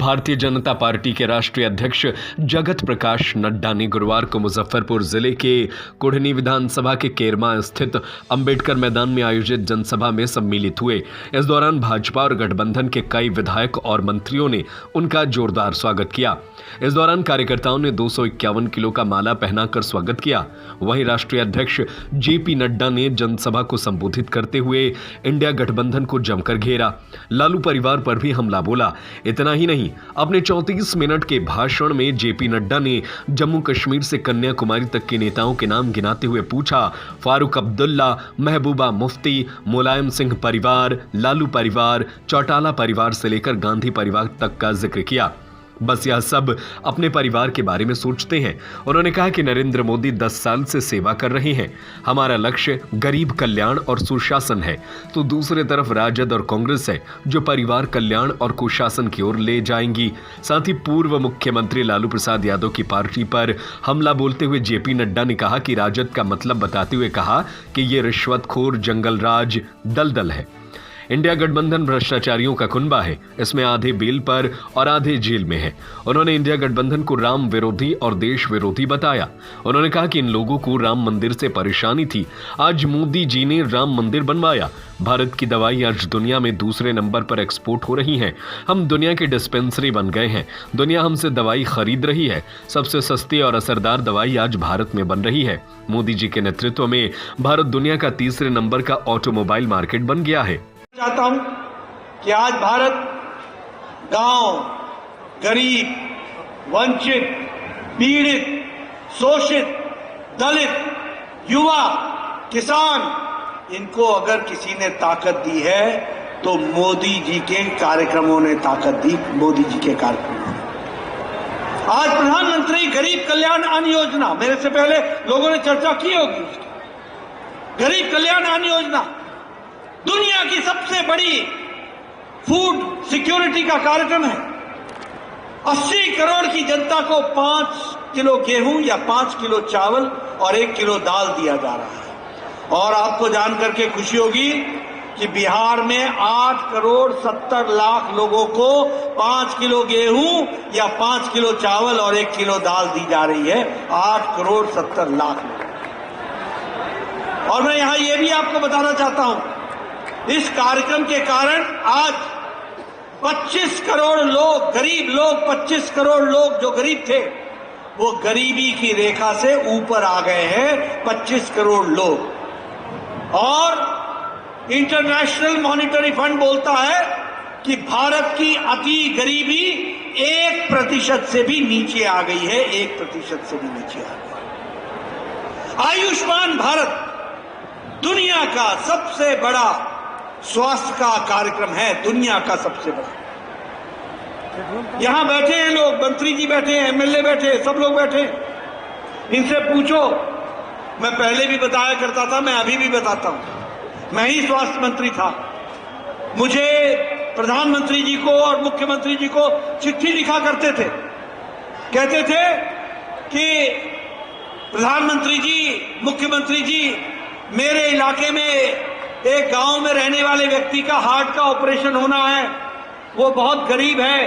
Bharatiya Janata party के राष्ट्रीय अध्यक्ष जगत प्रकाश नड्डा ने गुरुवार को मुजफ्फरपुर जिले के कुढ़नी विधानसभा के केरमा स्थित अंबेडकर मैदान में आयोजित जनसभा में सम्मिलित हुए। इस दौरान भाजपा और गठबंधन के कई विधायक और मंत्रियों ने उनका जोरदार स्वागत किया। इस दौरान कार्यकर्ताओं ने 251 किलो का माला पहनाकर स्वागत किया। वहीं राष्ट्रीय अध्यक्ष जेपी नड्डा ने जनसभा को संबोधित करते हुए इंडिया गठबंधन को जमकर घेरा, लालू परिवार पर भी हमला बोला। इतना ही नहीं, अपने 34 मिनट के भाषण में जेपी नड्डा ने जम्मू कश्मीर से कन्याकुमारी तक के नेताओं के नाम गिनाते हुए पूछा, फारूक अब्दुल्ला, महबूबा मुफ्ती, मुलायम सिंह परिवार, लालू परिवार, चौटाला परिवार से लेकर गांधी परिवार तक का जिक्र किया। बस यह सब अपने परिवार के बारे में सोचते हैं। उन्होंने कहा कि नरेंद्र मोदी 10 साल से सेवा कर रहे हैं। हमारा लक्ष्य गरीब कल्याण और सुशासन है, तो दूसरी तरफ राजद और कांग्रेस है जो परिवार कल्याण और कुशासन की ओर ले जाएंगी। साथ ही पूर्व मुख्यमंत्री लालू प्रसाद यादव की पार्टी पर हमला बोलते हुए जेपी नड्डा ने कहा कि राजद का मतलब बताते हुए कहा कि ये रिश्वतखोर जंगलराज दलदल है। इंडिया गठबंधन भ्रष्टाचारियों का कुनबा है, इसमें आधे बेल पर और आधे जेल में है। उन्होंने इंडिया गठबंधन को राम विरोधी और देश विरोधी बताया। उन्होंने कहा कि इन लोगों को राम मंदिर से परेशानी थी, आज मोदी जी ने राम मंदिर बनवाया। भारत की दवाई आज दुनिया में दूसरे नंबर पर एक्सपोर्ट हो रही है। हम दुनिया के डिस्पेंसरी बन गए हैं। दुनिया हमसे दवाई खरीद रही है। सबसे सस्ती और असरदार दवाई आज भारत में बन रही है। मोदी जी के नेतृत्व में भारत दुनिया का तीसरे नंबर का ऑटोमोबाइल मार्केट बन गया है। चाहता हूं कि आज भारत गांव, गरीब, वंचित, पीड़ित, शोषित, दलित, युवा, किसान, इनको अगर किसी ने ताकत दी है तो मोदी जी के कार्यक्रमों ने ताकत दी। मोदी जी के कार्यक्रमों ने आज प्रधानमंत्री गरीब कल्याण अन्न योजना, मेरे से पहले लोगों ने चर्चा की होगी उसकी। गरीब कल्याण अन्न योजना दुनिया की सबसे बड़ी फूड सिक्योरिटी का कार्यक्रम है। 80 करोड़ की जनता को 5 किलो गेहूं या 5 किलो चावल और 1 किलो दाल दिया जा रहा है। और आपको जान करके खुशी होगी कि बिहार में 8 करोड़ 70 लाख लोगों को 5 किलो गेहूं या 5 किलो चावल और 1 किलो दाल दी जा रही है। 8 करोड़ 70 लाख लोग। और मैं यहां यह भी आपको बताना चाहता हूं, इस कार्यक्रम के कारण आज 25 करोड़ लोग, गरीब लोग, 25 करोड़ लोग जो गरीब थे वो गरीबी की रेखा से ऊपर आ गए हैं। 25 करोड़ लोग। और इंटरनेशनल मॉनिटरी फंड बोलता है कि भारत की अति गरीबी 1% से भी नीचे आ गई है। 1% से भी नीचे आ गई। आयुष्मान भारत दुनिया का सबसे बड़ा स्वास्थ्य का कार्यक्रम है, दुनिया का सबसे बड़ा। यहां बैठे हैं लोग, मंत्री जी बैठे हैं, एमएलए बैठे हैं, सब लोग बैठे हैं। इनसे पूछो, मैं पहले भी बताया करता था, मैं अभी भी बताता हूं, मैं ही स्वास्थ्य मंत्री था। मुझे प्रधानमंत्री जी को और मुख्यमंत्री जी को चिट्ठी लिखा करते थे, कहते थे कि प्रधानमंत्री जी, मुख्यमंत्री जी, मेरे इलाके में एक गांव में रहने वाले व्यक्ति का हार्ट का ऑपरेशन होना है, वो बहुत गरीब है,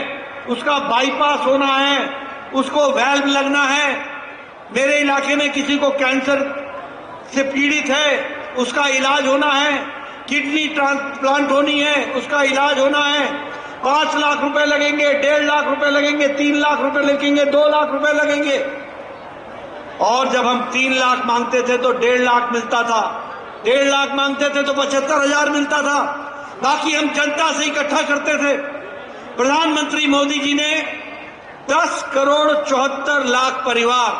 उसका बाईपास होना है, उसको वैल्व लगना है। मेरे इलाके में किसी को कैंसर से पीड़ित है, उसका इलाज होना है। किडनी ट्रांसप्लांट होनी है, उसका इलाज होना है। 5 लाख रुपए लगेंगे, 1.5 लाख रुपए लगेंगे, 3 लाख रुपए लगेंगे, 2 लाख रुपए लगेंगे। और जब हम 3 लाख मांगते थे तो 1.5 लाख मिलता था, 1.5 लाख मांगते थे तो 75,000 मिलता था। बाकी हम जनता से इकट्ठा करते थे। प्रधानमंत्री मोदी जी ने 10 करोड़ 74 लाख परिवार,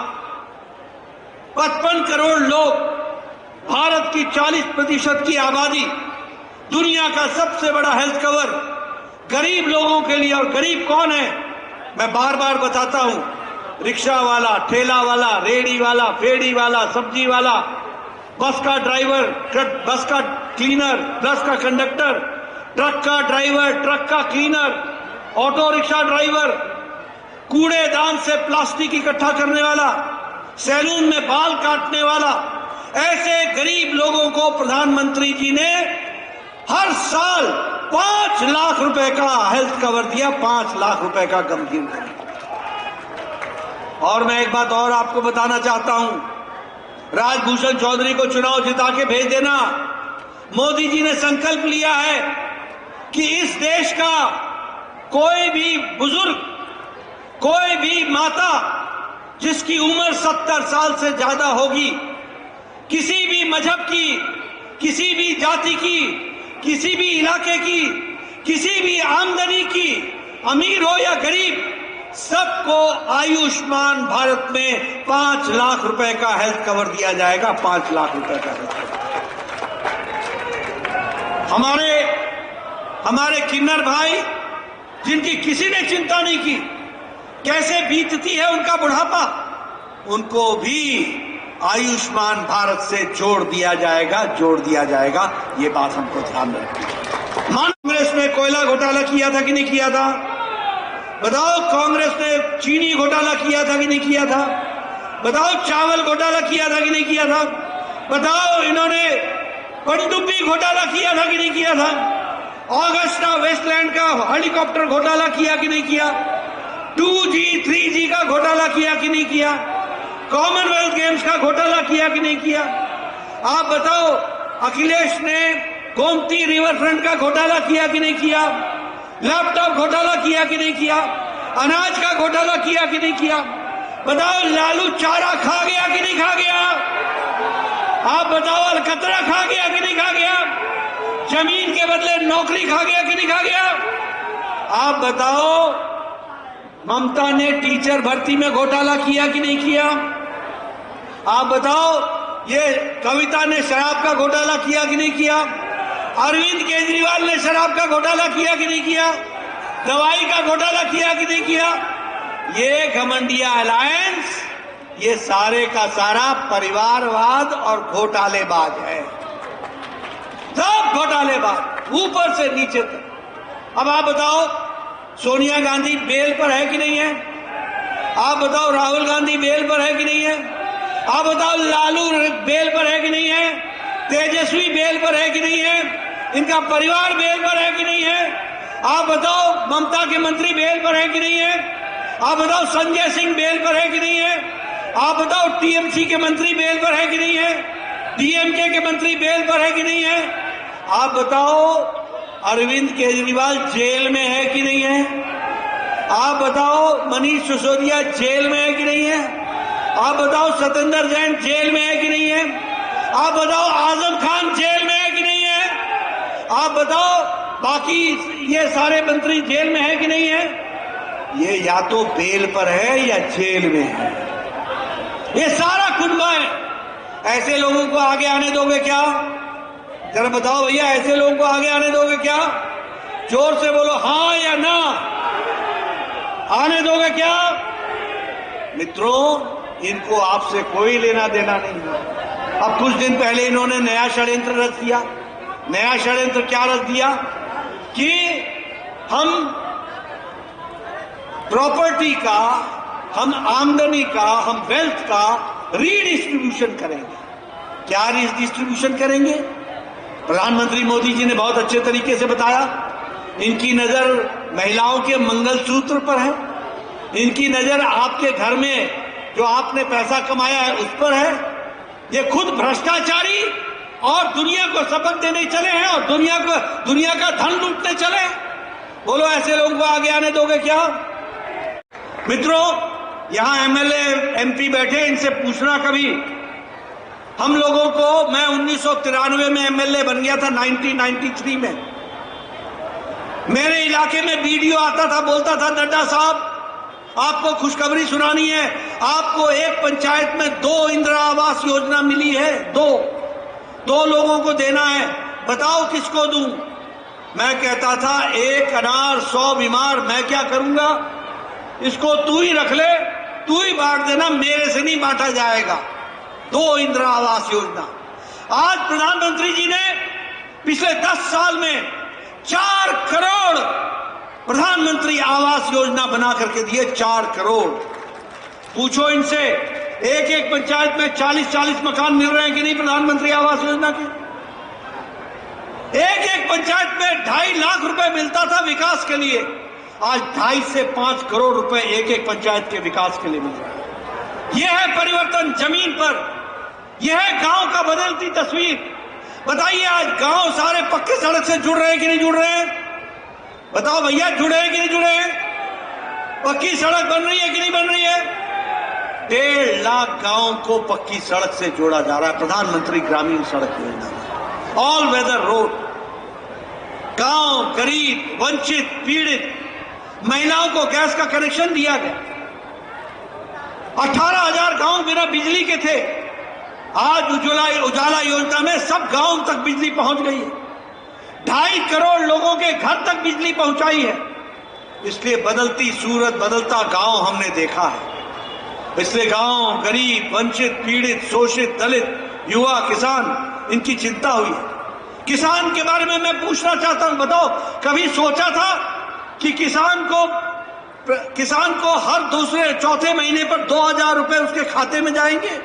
55 करोड़ लोग, भारत की 40% की आबादी, दुनिया का सबसे बड़ा हेल्थ कवर गरीब लोगों के लिए। और गरीब कौन है? मैं बार बार बताता हूं, रिक्शा वाला, ठेला वाला, रेडी वाला, फेड़ी वाला, सब्जी वाला, बस का ड्राइवर, बस का क्लीनर, बस का कंडक्टर, ट्रक का ड्राइवर, ट्रक का क्लीनर, ऑटो रिक्शा ड्राइवर, कूड़ेदान से प्लास्टिक इकट्ठा करने वाला, सैलून में बाल काटने वाला, ऐसे गरीब लोगों को प्रधानमंत्री जी ने हर साल 5 लाख रुपए का हेल्थ कवर दिया, 5 लाख रुपए का गंभीर कवर। और मैं एक बात और आपको बताना चाहता हूं, राजभूषण चौधरी को चुनाव जिता के भेज देना। मोदी जी ने संकल्प लिया है कि इस देश का कोई भी बुजुर्ग, कोई भी माता जिसकी उम्र 70 साल से ज्यादा होगी, किसी भी मजहब की, किसी भी जाति की, किसी भी इलाके की, किसी भी आमदनी की, अमीर हो या गरीब, सबको आयुष्मान भारत में 5 लाख रुपए का हेल्थ कवर दिया जाएगा। 5 लाख रुपए का हेल्थ कवर। हमारे किन्नर भाई, जिनकी किसी ने चिंता नहीं की कैसे बीतती है उनका बुढ़ापा, उनको भी आयुष्मान भारत से जोड़ दिया जाएगा। ये बात हमको ध्यान में रखनी है। कांग्रेस ने कोयला घोटाला किया था कि नहीं किया था? बताओ, कांग्रेस ने चीनी घोटाला किया था कि नहीं किया था? बताओ, चावल घोटाला किया था कि नहीं किया था? बताओ, इन्होंने पनडुब्बी घोटाला किया था कि नहीं किया था? ऑगस्टा वेस्टलैंड का हेलीकॉप्टर घोटाला किया कि नहीं किया? 2G 3G का घोटाला किया कि नहीं किया? कॉमनवेल्थ गेम्स का घोटाला किया कि नहीं किया? आप बताओ, अखिलेश ने गोमती रिवर फ्रंट का घोटाला किया कि नहीं किया? लैपटॉप घोटाला किया कि नहीं किया? अनाज का घोटाला किया कि नहीं किया? बताओ, लालू चारा खा गया कि नहीं खा गया? आप बताओ, अलकतरा खा गया कि नहीं खा गया? जमीन के बदले नौकरी खा गया कि नहीं खा गया? आप बताओ, ममता ने टीचर भर्ती में घोटाला किया कि नहीं किया? आप बताओ, ये कविता ने शराब का घोटाला किया कि नहीं किया? अरविंद केजरीवाल ने शराब का घोटाला किया कि नहीं किया? दवाई का घोटाला किया कि नहीं किया? ये घमंडिया अलायंस, ये सारे का सारा परिवारवाद और घोटालेबाज है। सब घोटालेबाज, ऊपर से नीचे तक। अब आप बताओ, सोनिया गांधी बेल पर है कि नहीं है? आप बताओ, राहुल गांधी बेल पर है कि नहीं है? आप बताओ, लालू बेल पर है कि नहीं है? तेजस्वी बेल पर है कि नहीं है? इनका परिवार बेल पर है कि नहीं है? आप बताओ, ममता के मंत्री बेल पर है कि नहीं है? आप बताओ, संजय सिंह बेल पर है कि नहीं है? आप बताओ, टीएमसी के मंत्री बेल पर है कि नहीं है? डीएमके के मंत्री बेल पर है कि नहीं है? आप बताओ, अरविंद केजरीवाल जेल में है कि नहीं है? आप बताओ, मनीष सिसोदिया जेल में है कि नहीं है? आप बताओ, सत्येंद्र जैन जेल में है कि नहीं है? आप बताओ, आजम खान जेल में है कि नहीं है? आप बताओ, बाकी ये सारे मंत्री जेल में है कि नहीं है? ये या तो बेल पर है या जेल में है। ये सारा कुनबा है। ऐसे लोगों को आगे आने दोगे क्या? जरा बताओ भैया, ऐसे लोगों को आगे आने दोगे क्या? जोर से बोलो, हां या ना। आने दोगे क्या? मित्रों, इनको आपसे कोई लेना देना नहीं है। अब कुछ दिन पहले इन्होंने नया षड्यंत्र रच दिया। नया षड्यंत्र क्या रच दिया कि हम प्रॉपर्टी का, हम आमदनी का, हम वेल्थ का रीडिस्ट्रीब्यूशन करेंगे। क्या रीडिस्ट्रीब्यूशन करेंगे? प्रधानमंत्री मोदी जी ने बहुत अच्छे तरीके से बताया। इनकी नजर महिलाओं के मंगलसूत्र पर है। इनकी नजर आपके घर में जो आपने पैसा कमाया है उस पर है। ये खुद भ्रष्टाचारी और दुनिया को शपथ देने चले हैं और दुनिया का धन लूटने चले हैं। बोलो, ऐसे लोगों को आगे आने दोगे क्या? मित्रों, यहां एमएलए एमपी बैठे, इनसे पूछना कभी। हम लोगों को, मैं 1993 में एमएलए बन गया था, 1993 में। मेरे इलाके में वीडियो आता था, बोलता था, नड्डा साहब आपको खुशखबरी सुनानी है, आपको एक पंचायत में 2 इंदिरा आवास योजना मिली है। 2 लोगों को देना है, बताओ किसको दूं? मैं कहता था, 1 अनार 100 बीमार, मैं क्या करूंगा? इसको तू ही रख ले, तू ही बांट देना, मेरे से नहीं बांटा जाएगा। 2 इंदिरा आवास योजना। आज प्रधानमंत्री जी ने पिछले 10 साल में 4 करोड़ प्रधानमंत्री आवास योजना बना करके दिए। 4 करोड़। पूछो इनसे, एक पंचायत में 40-40 मकान मिल रहे हैं कि नहीं प्रधानमंत्री आवास योजना के? एक एक पंचायत में 2.5 लाख रुपए मिलता था विकास के लिए, आज 2.5 से 5 करोड़ रुपए एक एक पंचायत के विकास के लिए मिल रहा है। यह है परिवर्तन जमीन पर, यह है गांव का बदलती तस्वीर। बताइए आज गांव सारे पक्के सड़क से जुड़ रहे हैं कि नहीं जुड़ रहे हैं? बताओ भैया, जुड़े हैं कि नहीं जुड़े हैं? पक्की सड़क बन रही है कि नहीं बन रही है? 1.5 लाख गांवों को पक्की सड़क से जोड़ा जा रहा है प्रधानमंत्री ग्रामीण सड़क योजना, ऑल वेदर रोड। गांव गरीब, वंचित, पीड़ित महिलाओं को गैस का कनेक्शन दिया गया। 18,000 गांव बिना बिजली के थे, आज उजाला योजना में सब गांव तक बिजली पहुंच गई है। 2.5 करोड़ लोगों के घर तक बिजली पहुंचाई है। इसलिए बदलती सूरत, बदलता गांव हमने देखा है। इसलिए गांव गरीब, वंचित, पीड़ित, शोषित, दलित, युवा, किसान, इनकी चिंता हुई है। किसान के बारे में मैं पूछना चाहता हूं, बताओ कभी सोचा था कि किसान को हर दूसरे चौथे महीने पर 2,000 रुपए उसके खाते में जाएंगे?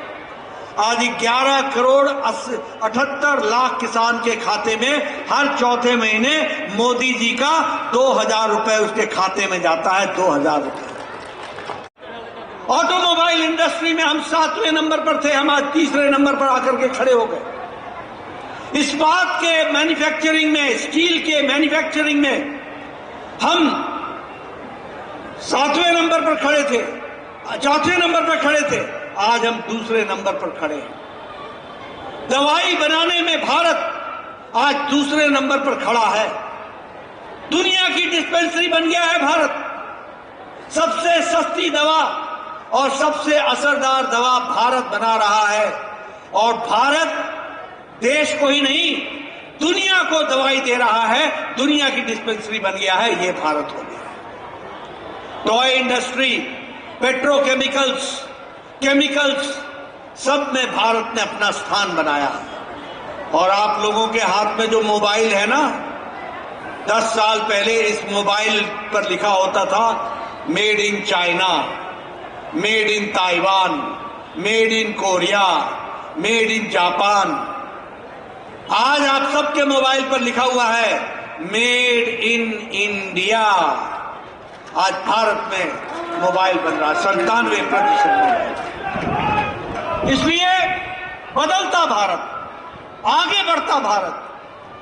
आज 11 करोड़ 78 लाख किसान के खाते में हर चौथे महीने मोदी जी का 2,000 रुपए उसके खाते में जाता है। 2,000 रुपए। ऑटोमोबाइल इंडस्ट्री में हम 7वें नंबर पर थे, हम आज 3रे नंबर पर आकर के खड़े हो गए। इस्पात के मैन्युफैक्चरिंग में, स्टील के मैन्युफैक्चरिंग में हम 7वें नंबर पर खड़े थे, 4थे नंबर पर खड़े थे, आज हम 2रे नंबर पर खड़े हैं। दवाई बनाने में भारत आज 2रे नंबर पर खड़ा है। दुनिया की डिस्पेंसरी बन गया है भारत। सबसे सस्ती दवा और सबसे असरदार दवा भारत बना रहा है, और भारत देश को ही नहीं दुनिया को दवाई दे रहा है। दुनिया की डिस्पेंसरी बन गया है, ये भारत हो गया है। टॉय इंडस्ट्री, पेट्रोकेमिकल्स, केमिकल्स, सब में भारत ने अपना स्थान बनाया है। और आप लोगों के हाथ में जो मोबाइल है ना, 10 साल पहले इस मोबाइल पर लिखा होता था made in China, made in Taiwan, made in Korea, made in Japan. आज आप सबके मोबाइल पर लिखा हुआ है मेड इन इंडिया। आज भारत में मोबाइल बन रहा है 97%। इसलिए बदलता भारत, आगे बढ़ता भारत,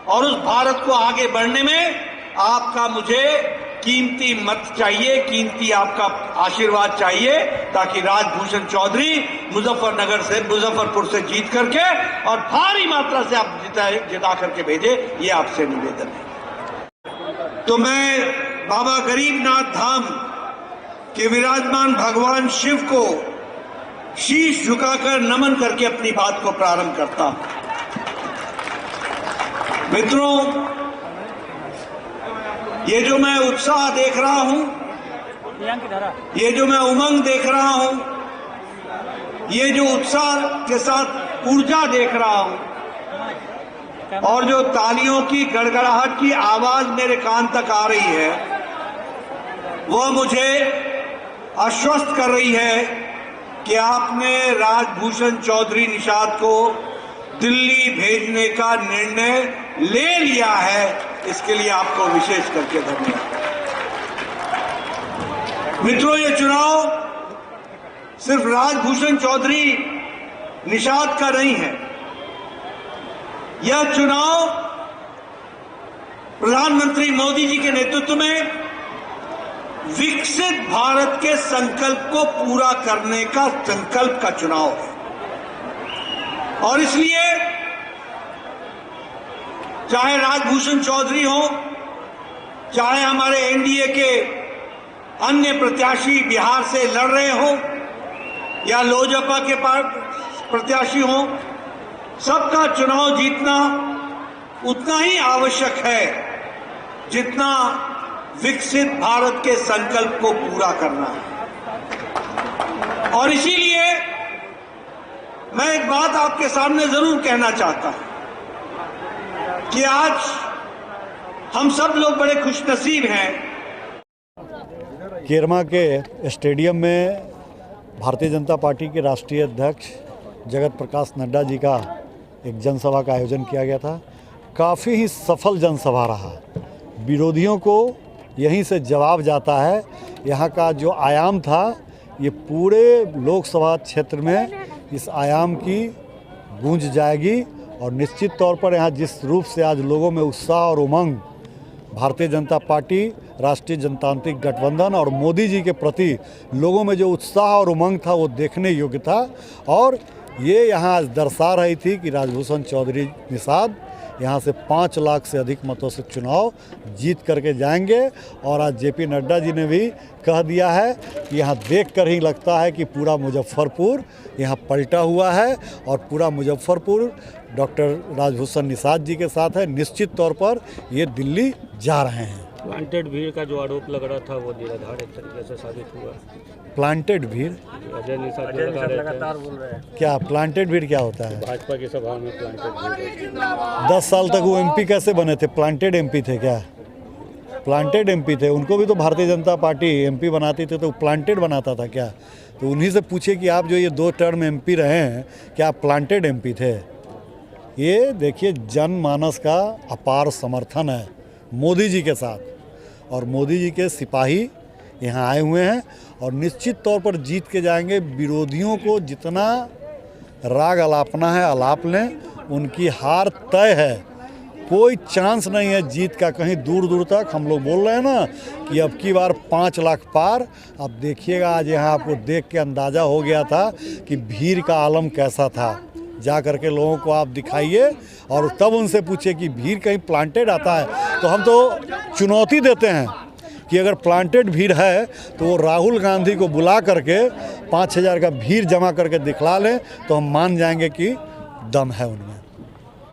और उस भारत को आगे बढ़ने में आपका मुझे कीमती मत चाहिए, कीमती आपका आशीर्वाद चाहिए, ताकि राजभूषण चौधरी मुजफ्फरपुर से जीत करके और भारी मात्रा से आप जिता करके भेजे, ये आपसे निवेदन है। तो मैं बाबा गरीबनाथ धाम के विराजमान भगवान शिव को शीश झुकाकर नमन करके अपनी बात को प्रारंभ करता हूं। मित्रों, ये जो मैं उत्साह देख रहा हूं, ये जो मैं उमंग देख रहा हूं, ये जो उत्साह के साथ ऊर्जा देख रहा हूं, और जो तालियों की गड़गड़ाहट की आवाज मेरे कान तक आ रही है, वह मुझे आश्वस्त कर रही है कि आपने राजभूषण चौधरी निषाद को दिल्ली भेजने का निर्णय ले लिया है। इसके लिए आपको विशेष करके धन्यवाद। मित्रों, ये चुनाव सिर्फ राजभूषण चौधरी निषाद का नहीं है, यह चुनाव प्रधानमंत्री मोदी जी के नेतृत्व में विकसित भारत के संकल्प को पूरा करने का संकल्प का चुनाव है। और इसलिए चाहे राजभूषण चौधरी हो, चाहे हमारे एनडीए के अन्य प्रत्याशी बिहार से लड़ रहे हो, या लोजपा के प्रत्याशी हो, सबका चुनाव जीतना उतना ही आवश्यक है जितना विकसित भारत के संकल्प को पूरा करना है। और इसीलिए मैं एक बात आपके सामने जरूर कहना चाहता हूं कि आज हम सब लोग बड़े खुशनसीब हैं। केरमा के स्टेडियम में भारतीय जनता पार्टी के राष्ट्रीय अध्यक्ष जगत प्रकाश नड्डा जी का एक जनसभा का आयोजन किया गया था, काफ़ी ही सफल जनसभा रहा। विरोधियों को यहीं से जवाब जाता है। यहाँ का जो आयाम था, ये पूरे लोकसभा क्षेत्र में इस आयाम की गूंज जाएगी और निश्चित तौर पर यहाँ जिस रूप से आज लोगों में उत्साह और उमंग भारतीय जनता पार्टी, राष्ट्रीय जनतांत्रिक गठबंधन और मोदी जी के प्रति लोगों में जो उत्साह और उमंग था वो देखने योग्य था। और ये यहाँ आज दर्शा रही थी कि राजभूषण चौधरी निषाद यहाँ से 5 लाख से अधिक मतों से चुनाव जीत करके जाएंगे। और आज जेपी नड्डा जी ने भी कह दिया है कि यहाँ देख कर ही लगता है कि पूरा मुजफ्फरपुर यहाँ पलटा हुआ है और पूरा मुजफ्फरपुर डॉक्टर राजभूषण निषाद जी के साथ है। निश्चित तौर पर ये दिल्ली जा रहे हैं। प्लांटेड भीड़ का जो आरोप लग रहा था वो निराधार एक तरीके से साबित हुआ। प्लांटेड भीड़? अजय निषाद लगातार बोल रहे हैं। क्या प्लांटेड भीड़ क्या होता है? भाजपा की सभा में प्लांटेड भीड़। 10 साल तक वो एमपी कैसे बने थे? प्लांटेड एमपी थे क्या? प्लांटेड एमपी थे। उनको भी तो भारतीय जनता पार्टी एमपी बनाती थी, तो प्लांटेड बनाता था क्या? तो उन्हीं से पूछे कि आप जो ये 2 टर्म एमपी रहे हैं, क्या आप प्लांटेड एमपी थे? ये देखिए, जनमानस का अपार समर्थन है मोदी जी के साथ और मोदी जी के सिपाही यहाँ आए हुए हैं और निश्चित तौर पर जीत के जाएंगे। विरोधियों को जितना राग अलापना है अलाप लें, उनकी हार तय है। कोई चांस नहीं है जीत का कहीं दूर दूर तक। हम लोग बोल रहे हैं ना कि अब की बार 5 लाख पार। अब देखिएगा, आज यहाँ आपको देख के अंदाज़ा हो गया था कि भीड़ का आलम कैसा था। जा करके लोगों को आप दिखाइए और तब उनसे पूछिए कि भीड़ कहीं प्लांटेड आता है। तो हम तो चुनौती देते हैं कि अगर प्लांटेड भीड़ है तो वो राहुल गांधी को बुला करके 5,000 का भीड़ जमा करके दिखला लें, तो हम मान जाएंगे कि दम है उनमें।